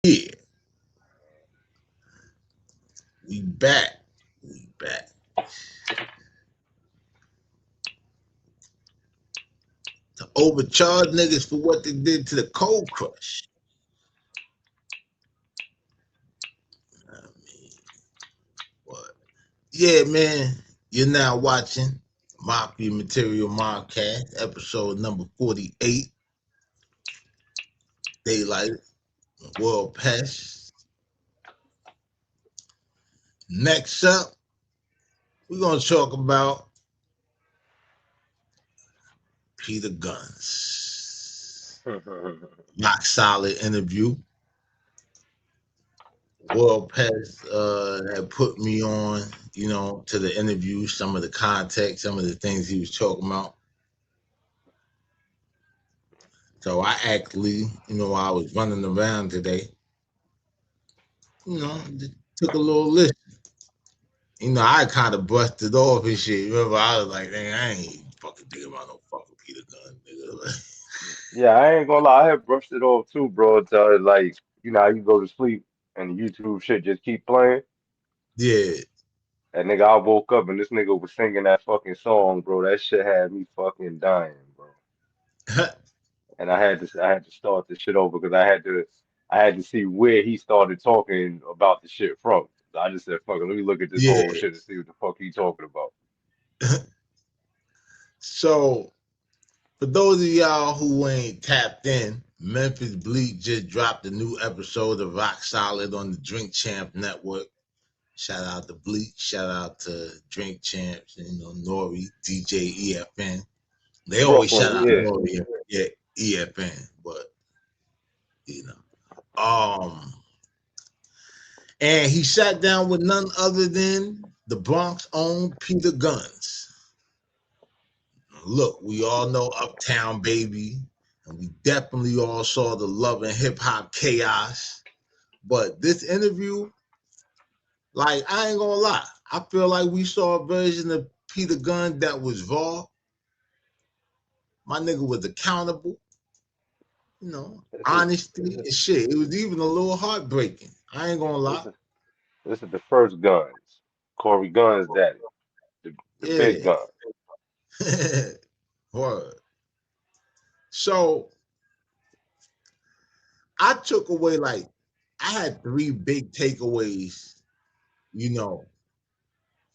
Yeah, we back. We back. To overcharge niggas for what they did to the Cold Crush. I mean, what? Yeah, man. You're now watching Mafia Material Ma Cast, episode number 48. Daylight, World Pest. Next up, we're going to talk about Peter Gunz. Rock solid interview. World Pest had put me on, to the interview, some of the context, some of the things he was talking about. So I actually, while I was running around today, just took a little listen. I kind of brushed it off and shit. Remember, I was like, dang, I ain't fucking thinking about no fucking Peter Gunn, nigga. Yeah, I ain't gonna lie, I have brushed it off too, bro. Until like, how you go to sleep and the YouTube shit just keep playing. Yeah. And nigga, I woke up and this nigga was singing that fucking song, bro. That shit had me fucking dying, bro. And I had to start the shit over because I had to see where he started talking about the shit from. So I just said, fuck it, let me look at this whole Yeah. shit and see what the fuck he talking about. So for those of y'all who ain't tapped in, Memphis Bleak just dropped a new episode of Rock Solid on the Drink Champ Network. Shout out to Bleak, shout out to Drink Champs, Nori, DJ EFN. They always shout Brooklyn, out yeah. Nori, yeah, EFN, but you know. And he sat down with none other than the Bronx own Peter Gunz. Look, we all know Uptown Baby, and we definitely all saw the Love and Hip Hop Chaos. But this interview, like, I ain't gonna lie, I feel like we saw a version of Peter Gunn that was raw. My nigga was accountable, This is honesty this is and shit. It was even a little heartbreaking. I ain't gonna this lie. is this is the first Guns. Corey Guns daddy. The big Yeah. gun. Word. So I took away I had three big takeaways, you know,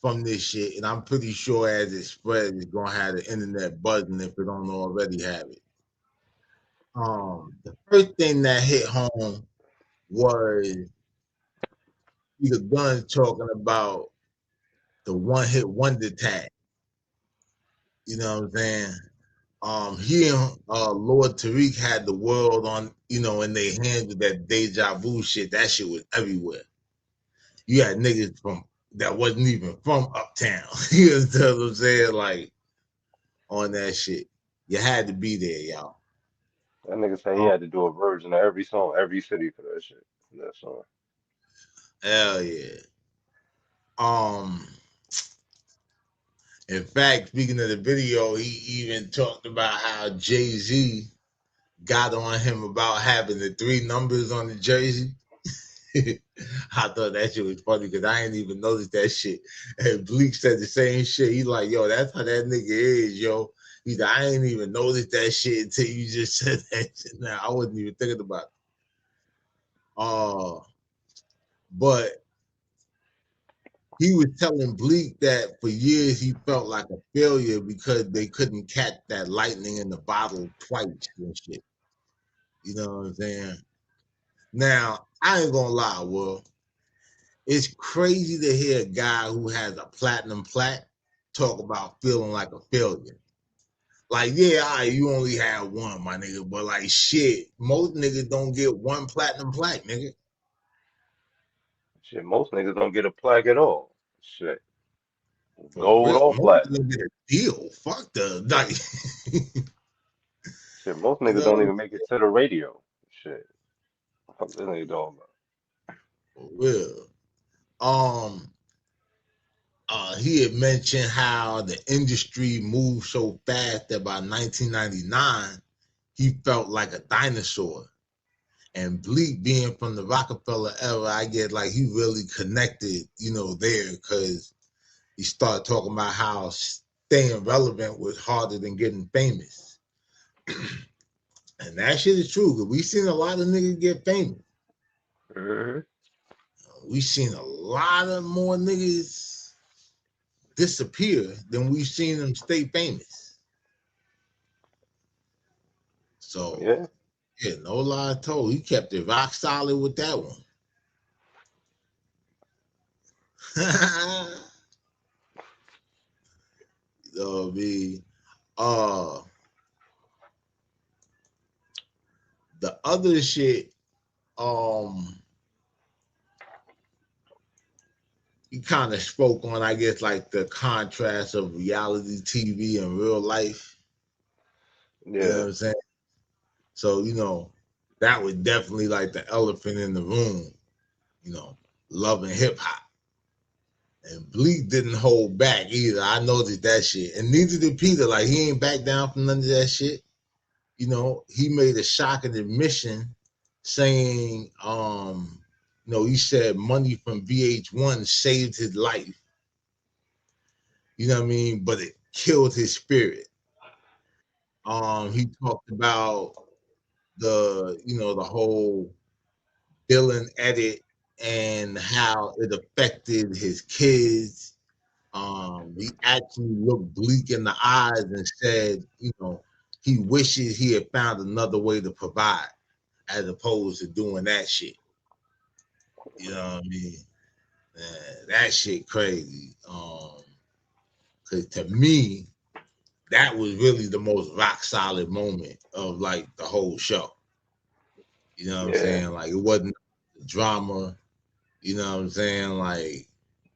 from this shit, and I'm pretty sure as it spreads, it's gonna have the internet buzzing if it don't already have it. The first thing that hit home was Peter Gunn talking about the one hit wonder tag. You know what I'm saying? He and Lord Tariq had the world on, in their hands with that deja vu shit. That shit was everywhere. You had niggas from that wasn't even from uptown. You know what I'm saying? Like on that shit. You had to be there, y'all. That nigga said he Um, had to do a version of every song, every city for that shit. For that song. hell yeah. Um, in fact, speaking of the video, he even talked about how Jay-Z got on him about having the three numbers on the jersey. I thought that shit was funny because I ain't even noticed that shit. And Bleak said the same shit. He's like, yo, that's how that nigga is, yo. He's like, I ain't even noticed that shit until you just said that shit. Now I wasn't even thinking about it. But he was telling Bleak that for years he felt like a failure because they couldn't catch that lightning in the bottle twice and shit. You know what I'm saying? Now, I ain't gonna lie, Will. It's crazy to hear a guy who has a platinum plaque talk about feeling like a failure. Like, yeah, all right, you only have one, my nigga, but like shit, most niggas don't get one platinum plaque, nigga. Shit, most niggas don't get a plaque at all. Shit, For gold real. or Most niggas platinum. don't get a deal. Fuck the like Shit, most you niggas don't know, even make it to the radio. Shit, fuck this nigga talking about. for real. Um he had mentioned how the industry moved so fast that by 1999 he felt like a dinosaur. And Bleak being from the Rockefeller era, I get like he really connected, there because he started talking about how staying relevant was harder than getting famous. And that shit is true because we seen a lot of niggas get famous. Mhm. We seen a lot of more niggas disappear than we've seen them stay famous. So Yeah. yeah, no lie told. He kept it rock solid with that one. You know what I mean? Uh the other shit, um, he kind of spoke on, I guess, like the contrast of reality TV and real life. You know what Yeah. I'm saying? So, that was definitely like the elephant in the room, you know, loving hip hop. And Bleak didn't hold back either. I noticed that shit. And neither did Peter. Like, he ain't back down from none of that shit. He made a shocking admission saying, he said money from VH1 saved his life. You know what I mean? But it killed his spirit. He talked about the whole Dylan edit and how it affected his kids. He actually looked Bleak in the eyes and said, he wishes he had found another way to provide as opposed to doing that shit. You know what I mean? Man, that shit crazy. Cause to me, that was really the most rock solid moment of like the whole show. You know what I'm Yeah. saying? Like it wasn't drama. You know what I'm saying? Like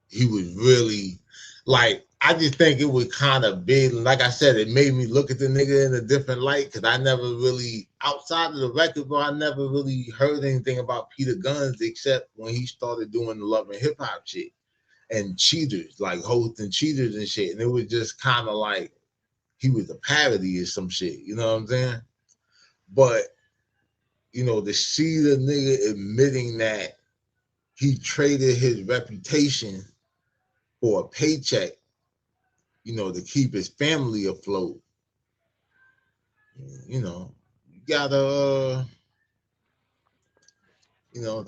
he was really like I just think it was kind of big. Like I said, it made me look at the nigga in a different light because I never really, outside of the record, bro, I never really heard anything about Peter Gunz except when he started doing the Love and Hip Hop shit and Cheaters, like hosting Cheaters and shit. And it was just kind of like he was a parody or some shit. You know what I'm saying? But to see the nigga admitting that he traded his reputation for a paycheck, to keep his family afloat, you gotta,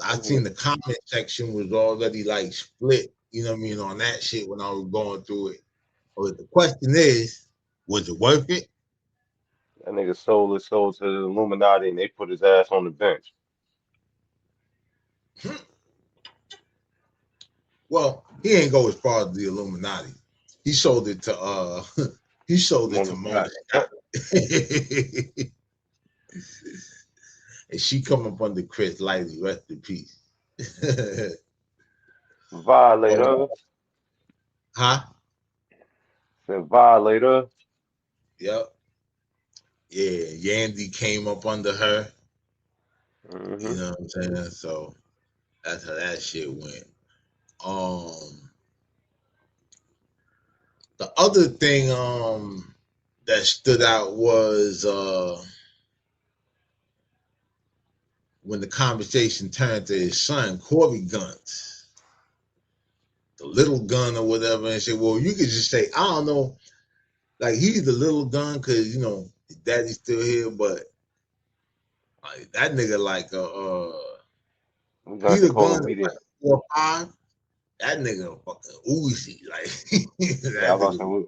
I seen the comment section was already like split, you know what I mean, on that shit when I was going through it. But the question is, was it worth it? That nigga sold his soul to the Illuminati and they put his ass on the bench. Well, he ain't go as far as the Illuminati. He sold it to he sold it to Mona Mona Scott. Scott. And she come up under Chris Lighty, rest in peace. Oh, Violator. huh? Said violator. Yep. Yeah, Yandy came up under her. You Hmm. know what I'm saying? So that's how that shit went. Um, the other thing that stood out was when the conversation turned to his son, Corey Gunz, the little gun or whatever, and said, "Well, you could just say, I don't know, like he's the little gun because his daddy's still here, but like that nigga like We're going to Peter call Gunn him is media. like 4'5". That nigga fucking Uzi, like Yeah, I that was about to say, nigga.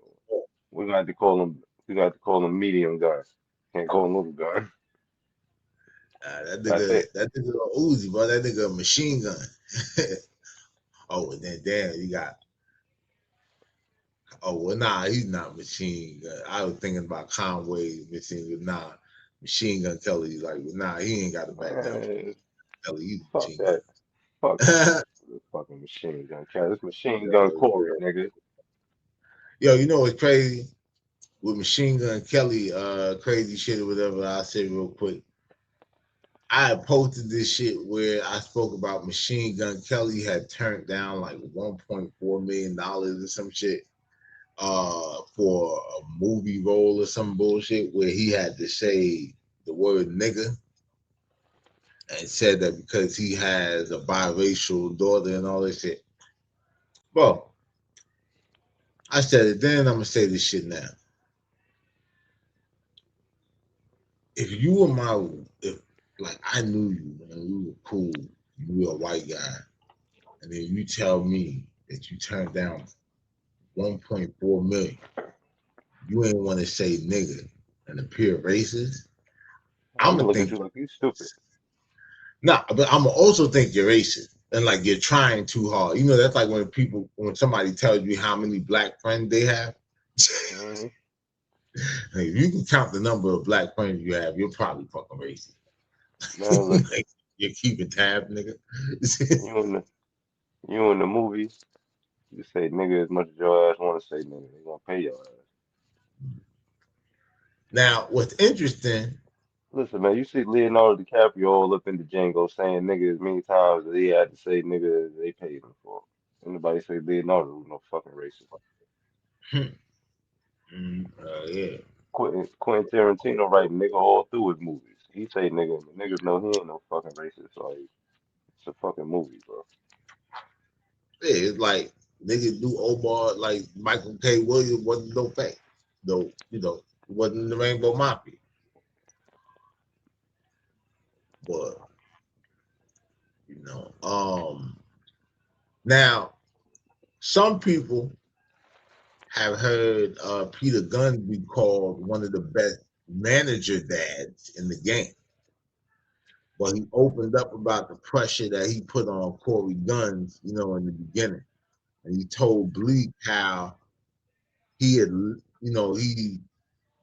we're going to have to call him. We got to call him medium guy. Can't call him little guy. That I nigga, think that nigga a Uzi, bro. That nigga a machine gun. Oh, and then damn, you got. Oh well, nah, he's not machine gun. I was thinking about Conway machine gun. Nah, machine gun Kelly. Like, nah, he ain't got to back down from man, Kelly. He's fuck machine that. Fuck gun. this fucking machine gun cat. This machine gun Corey, nigga. Yo, you know what's crazy with Machine Gun Kelly? Crazy shit or whatever. I'll say real quick. I had posted this shit where I spoke about Machine Gun Kelly had turned down like $1.4 million or some shit for a movie role or some bullshit where he had to say the word nigga. and said that because he has a biracial daughter and all this shit. Well, I said it then. I'm gonna say this shit now. If you were my, if like I knew you and we were cool, you were a white guy, and then you tell me that you turned down 1.4 million, you ain't want to say nigga and appear racist. I'm I'm gonna gonna look at think you like you stupid. nah, but I'm gonna also think you're racist and like you're trying too hard. You know, that's like when somebody tells you how many black friends they have. Mm-hmm. Like, if you can count the number of black friends you have, you're probably fucking racist. Man, listen, Like, you're keeping tab, nigga. you in the you in the movies, you say nigga as much as your ass want to say nigga. They gonna pay your ass. Now, what's interesting, Listen, man, you see Leonardo DiCaprio all up in the Django saying nigga as many times as he had to say nigga as they paid him for. Anybody say Leonardo was no fucking racist. yeah, Quentin Tarantino write nigga all through his movies. He say nigga, and the niggas know he ain't no fucking racist. Like it's a fucking movie, bro. yeah, it's like niggas do Omar like Michael K. Williams wasn't no fake, though. You know, it wasn't the Rainbow Mafia, but now some people have heard Peter Gunz be called one of the best manager dads in the game. But he opened up about the pressure that he put on Corey Guns, in the beginning. And he told Bleak how he had, he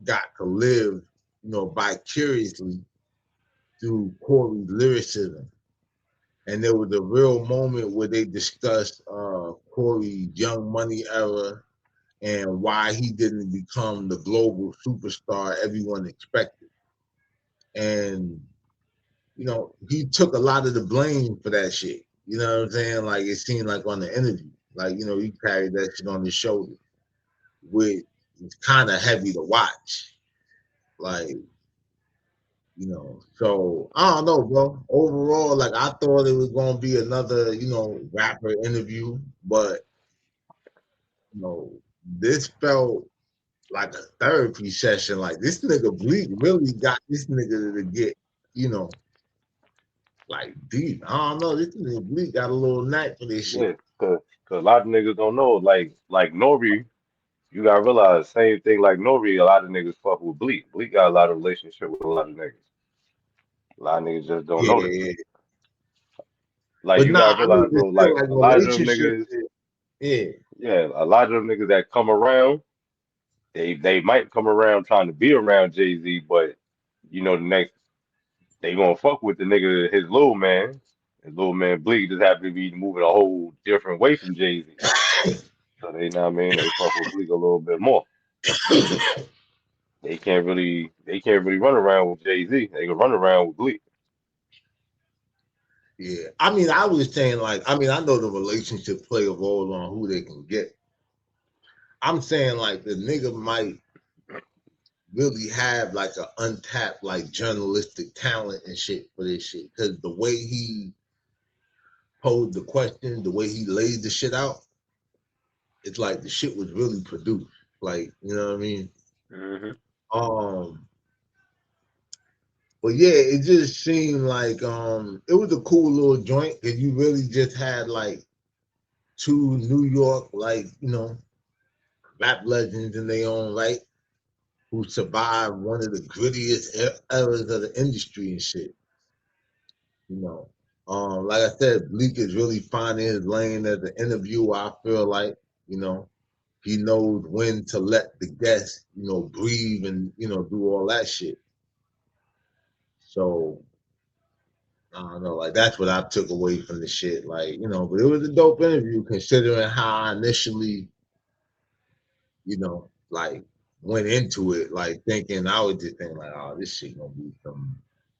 got to live, vicariously through Corey's lyricism. And there was a real moment where they discussed Corey's Young Money era and why he didn't become the global superstar everyone expected. And, he took a lot of the blame for that shit. You know what I'm saying? Like it seemed like on the interview. Like, he carried that shit on his shoulder, which is kind of heavy to watch. Like, so I don't know, bro. Overall, like I thought it was gonna be another, rapper interview, but this felt like a therapy session. Like this nigga Bleak really got this nigga to get, you know, like deep. I don't know. This nigga Bleak got a little knack for this shit. Yeah, cause a lot of niggas don't know. Like Nori, you gotta realize same thing. Like Nori, a lot of niggas fuck with Bleak. Bleak got a lot of relationship with a lot of niggas. A lot of niggas just don't Yeah, know that. yeah. Like But you nah, gotta I mean, realize, it's bro. still Like like a lot of them relationship. niggas, Yeah, yeah, a lot of them niggas that come around, they might come around trying to be around Jay-Z, but the next they gonna fuck with the nigga, his little man. His little man Bleak just happen to be moving a whole different way from Jay-Z. So they know what I mean, they fuck with Bleak a little bit more. They can't really run around with Jay-Z. They can run around with Bleak. yeah. I mean, I was saying like, I mean, I know the relationship play a role on who they can get. I'm saying like the nigga might really have like an untapped like journalistic talent and shit for this shit because the way he posed the question, the way he laid the shit out, it's like the shit was really produced. Like, you know what I mean? Hmm. Um, but yeah, it just seemed like it was a cool little joint because you really just had like two New York like rap legends in their own right who survived one of the grittiest eras of the industry and shit. You know, like I said, Bleak is really finding his lane as an interviewer. I feel like you know he knows when to let the guest breathe and do all that shit. So I don't know, like that's what I took away from the shit. Like but it was a dope interview considering how I initially like went into it, like thinking I was just thinking like, oh, this shit gonna be some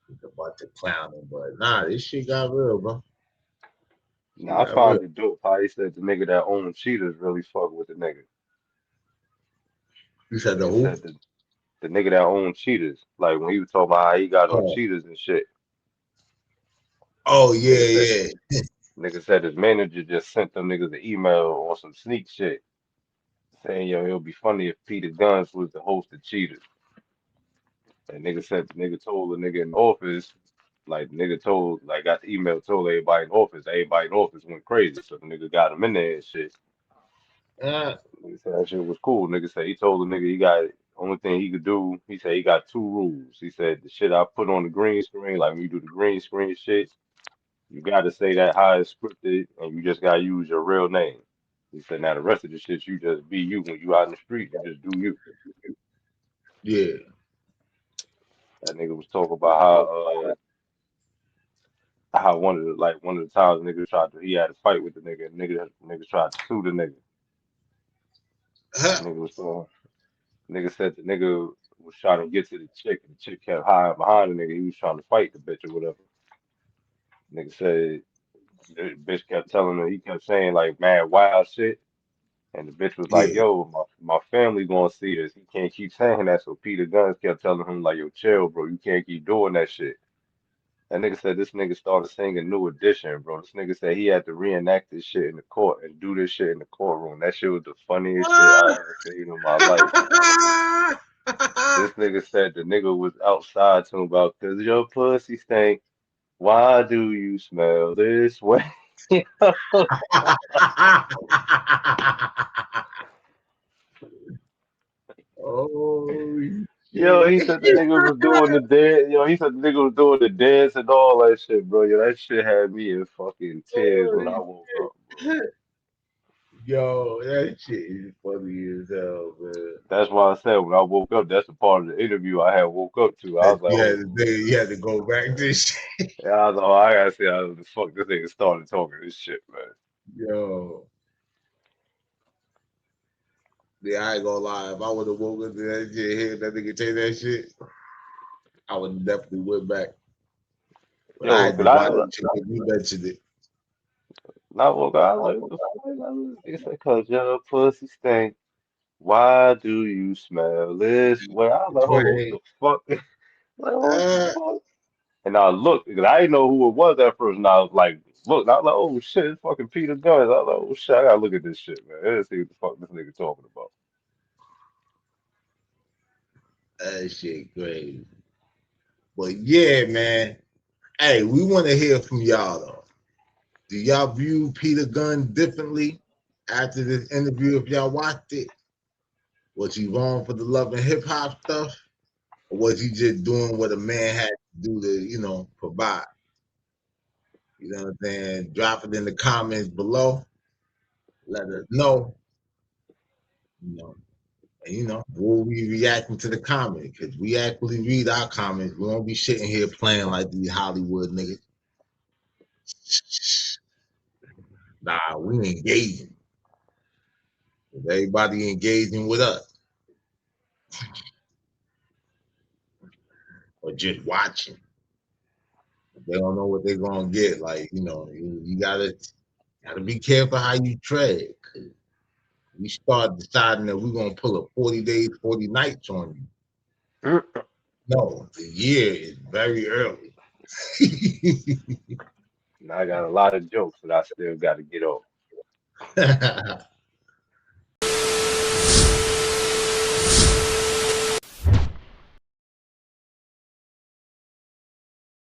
just a bunch of clowning, but nah, this shit got real, bro. Shit Now I got real. find it dope how he said the nigga that owned Cheetahs really fuck with the nigga. You said the Nigga who? said the nigga that owned Cheetahs, like when he was talking about how he got on Oh, Cheetahs and shit. Oh Nigga said yeah, yeah. nigga said his manager just sent them niggas an email on some sneak shit saying, yo, it'll be funny if Peter Gunz was the host of Cheaters. And nigga said the nigga told the nigga in the office, like nigga told, like got the email, told everybody in the office. Everybody in the office went crazy. So the nigga got him in there and shit. Uh, Nigga said that shit was cool. Nigga said he told the nigga he got only thing he could do. He said he got two rules. He said the shit I put on the green screen, like when you do the green screen shit, you gotta say that how it's scripted, and you just gotta use your real name. He said now the rest of the shit you just be you when you out in the street. You just do you. yeah. That nigga was talking about how one of the times nigga tried to he had a fight with the nigga, and nigga tried to sue the nigga. Huh, Nigga was nigga said the nigga was trying to get to the chick, and the chick kept hiding behind the nigga. He was trying to fight the bitch or whatever. Nigga said the bitch kept telling him, he kept saying like mad wild shit. And the bitch was like, yeah. yo, my family gonna see this. He can't keep saying that. So Peter Gunz kept telling him, like, yo, chill, bro. You can't keep doing that shit. That nigga said this nigga started singing New Edition, bro. This nigga said he had to reenact this shit in the court and do this shit in the courtroom. That shit was the funniest shit I ever seen in my life, bro. This nigga said the nigga was outside to him about, cause your pussy stink. Why do you smell this way? Oh Yo, he shit. said the nigga was doing the dance. Yo, he said the nigga was doing the dance and all that shit, bro. Yo, that shit had me in fucking tears when I woke up, bro. Yo, that shit is funny as hell, man. That's why I said when I woke up, that's the part of the interview I had woke up to. I That was like, oh, you had to go back to shit. yeah, I was like, oh, I gotta see how the fuck this nigga started talking this shit, man. Yo, yeah, I ain't gonna lie. If I would have woken up to that shit, hear that nigga say that shit, I would definitely went back. But I Yo, had to could watch I the shit when you mentioned it. not woke up? I was like, what the fuck? Nigga said, cause your pussy stink. Why do you smell this way? I was like, hold on, what the fuck? Like, what the Uh, fuck? And I looked, because I didn't know who it was at first, and I was like, look, and I was like, oh shit, it's fucking Peter Gunz. I was like, oh shit, I gotta look at this shit, man. Let's see what the fuck this nigga talking about. that shit crazy. But yeah, man. Hey, we want to hear from y'all though. Do y'all view Peter Gunn differently after this interview? If y'all watched it, was he wrong for the love and hip hop stuff, or was he just doing what a man had to do to, provide? You know what I'm saying? Drop it in the comments below. Let us know. You know, and we'll be reacting to the comments because we actually read our comments. We won't be sitting here playing like these Hollywood niggas. Nah, we engaging. Everybody engaging with us or just watching. They don't know what they're gonna get. Like, you gotta be careful how you tread. 'Cause we start deciding that we're gonna pull a 40 days, 40 nights on you. No, the year is very early. And I got a lot of jokes that I still got to get off.